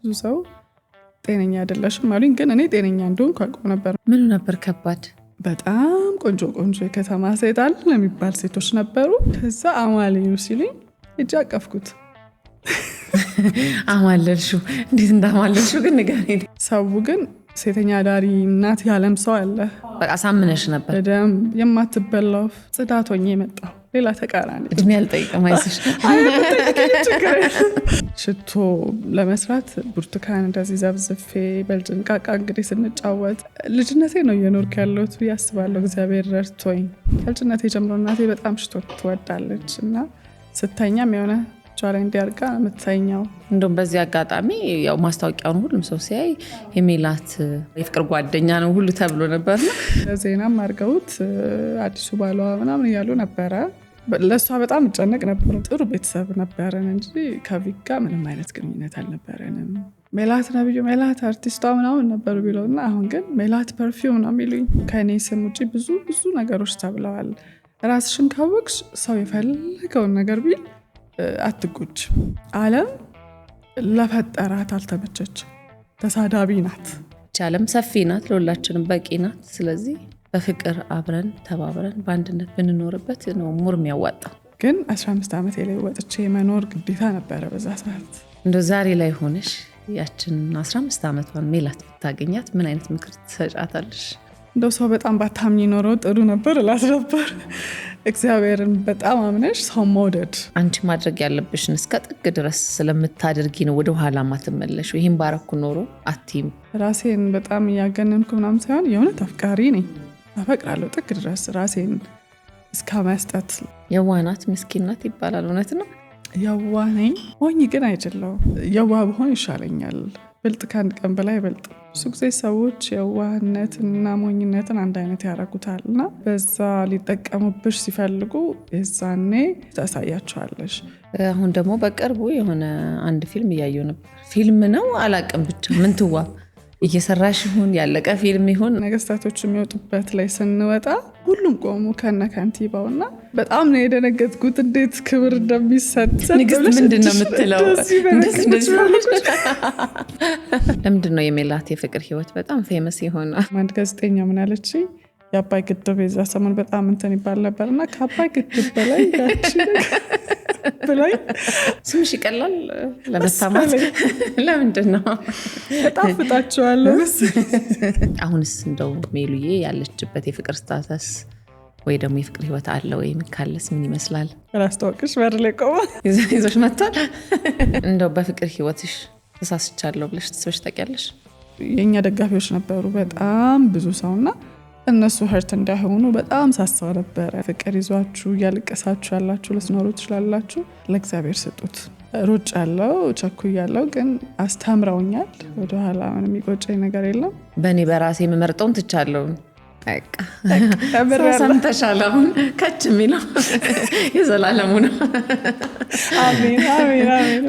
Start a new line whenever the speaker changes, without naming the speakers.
ብዙ ሰው ጤነኛ አይደለሽም አሉኝ። ግን እኔ ጤነኛ እንደሆንኩ አውቀው ነበር።
ምኑ ነበር ከባድ?
በጣም ቆንጆ የከተማ ሴት አለ የሚባል ሴቶች ነበሩ። ከዛ አማልዩ ሲሉኝ እጅ አቀፍኩት።
አማለልሽው? እንዴት እንዳማለልሽው ግን ንገሪኝ።
ሰው ግን ሴተኛ ዳሪ እናት ያለም ሰው አለ።
በቃ ሳምነሽ ነበር።
በደም የማትበላው ጽዳት ሆኜ የመጣው ሌላ ተቃራኒ።
እድሜ አልጠይቅም አይስሽ።
ሽቶ ለመስራት ብርቱካን እንደዚህ ዘብዝፌ በልጭንቃቃ እንግዲህ ስንጫወት ልጅነቴ ነው እየኖርኩ ያለሁት ብዬ አስባለሁ። እግዚአብሔር ረድቶኝ ከልጅነቴ ጀምሮ እናቴ በጣም ሽቶ ትወዳለች እና ስተኛም የሆነ ቻላ እንዲያርጋ የምትተኛው።
እንደውም በዚህ አጋጣሚ ያው ማስታወቂያውን ሁሉም ሰው ሲያይ የሜላት የፍቅር ጓደኛ ነው ሁሉ ተብሎ ነበርና
ዜናም አድርገውት አዲሱ ባሏ ምናምን እያሉ ነበረ። ለእሷ በጣም እጨነቅ ነበር። ጥሩ ቤተሰብ ነበረን እንጂ ከቪክ ጋር ምንም አይነት ግንኙነት አልነበረንም። ሜላት ነብዩ፣ ሜላት አርቲስቷ ምናምን ነበሩ ቢለውና አሁን ግን ሜላት ፐርፊውም ነው የሚሉኝ። ከእኔ ስም ውጭ ብዙ ነገሮች ተብለዋል። ራስሽን ካወቅሽ ሰው የፈለገውን ነገር ቢል አትጎጅ። ዓለም ለፈጠራት አልተመቸች፣ ተሳዳቢ ናት።
ዓለም ሰፊ ናት፣ ለሁላችንም በቂ ናት። ስለዚህ በፍቅር አብረን ተባብረን በአንድነት ብንኖርበት ነው ሙር የሚያዋጣው።
ግን 15 ዓመት ላይ ወጥቼ መኖር ግዴታ ነበረ በዛ ሰዓት።
እንደ ዛሬ ላይ ሆነሽ ያችን 15 ዓመቷን ሜላት ብታገኛት ምን አይነት ምክር ትሰጫታለሽ?
እንደው ሰው በጣም ባታምኝ ኖሮ ጥሩ ነበር እላት ነበር። እግዚአብሔርን በጣም አምነሽ ሰው መውደድ።
አንቺ ማድረግ ያለብሽን እስከ ጥግ ድረስ ስለምታደርጊ ነው ወደ ኋላ ማትመለሽ። ይህን ባረኩ ኖሮ አትይም።
ራሴን በጣም እያገነንኩ ምናምን ሳይሆን የእውነት አፍቃሪ ነኝ። አፈቅራለሁ ጥግ ድረስ ራሴን እስከ መስጠት።
የዋናት ምስኪናት ይባላል። እውነት ነው።
የዋህ ነኝ፣ ሞኝ ግን አይደለሁም። የዋህ ብሆን ይሻለኛል። ብልጥ ከአንድ ቀን በላይ በልጥ። ብዙ ጊዜ ሰዎች የዋህነትና ሞኝነትን አንድ አይነት ያደርጉታል እና በዛ ሊጠቀሙብሽ ሲፈልጉ የዛኔ ታሳያቸዋለሽ።
አሁን ደግሞ በቅርቡ የሆነ አንድ ፊልም እያየሁ ነበር። ፊልም ነው አላቅም፣ ብቻ ምን ትዋብ እየሰራሽ ይሁን ያለቀ ፊልም ይሁን
ነገስታቶች የሚወጡበት ላይ ስንወጣ ሁሉም ቆሙ ከነ ከንቲባውና በጣም ነው የደነገጥኩት። እንዴት ክብር እንደሚሰጥ
ንግስት ምንድን ነው የምትለው? ለምንድን ነው የሜላት የፍቅር ህይወት በጣም ፌመስ የሆነ?
አንድ ጋዜጠኛ ምን አለች? የአባይ ግድብ የዛ ሰሞን በጣም እንትን ይባል ነበር እና ከአባይ ግድብ በላይ ያቺ ብላይ
ስምሽ ይቀላል ለመሳማት። ለምንድን ነው
በጣም ፍጣቸዋለሁ።
አሁንስ እንደው ሜሉዬ ያለችበት የፍቅር ስታተስ ወይ ደግሞ የፍቅር ህይወት አለ ወይ? ካለስ ምን ይመስላል?
ራስታወቅሽ በር ላይ ቆማ
ይዞሽ መጥቷል። እንደው በፍቅር ህይወትሽ ተሳስቻለሁ ብለሽ ተስበሽ ታውቂያለሽ?
የኛ ደጋፊዎች ነበሩ በጣም ብዙ ሰውና እነሱ ህርት እንዳይሆኑ በጣም ሳሳው ነበረ። ፍቅር ይዟችሁ እያለቀሳችሁ ያላችሁ ልትኖሩ ትችላላችሁ። ለእግዚአብሔር ስጡት። ሩጭ ያለው ቸኩ ያለው ግን አስተምረውኛል። ወደኋላ ምንም የሚቆጨኝ ነገር የለም።
በእኔ በራሴ የምመርጠውን ትቻለሁ። ሰምተሻል? አሁን ከች የሚለው የዘላለሙ ነው።
አሜን አሜን አሜን።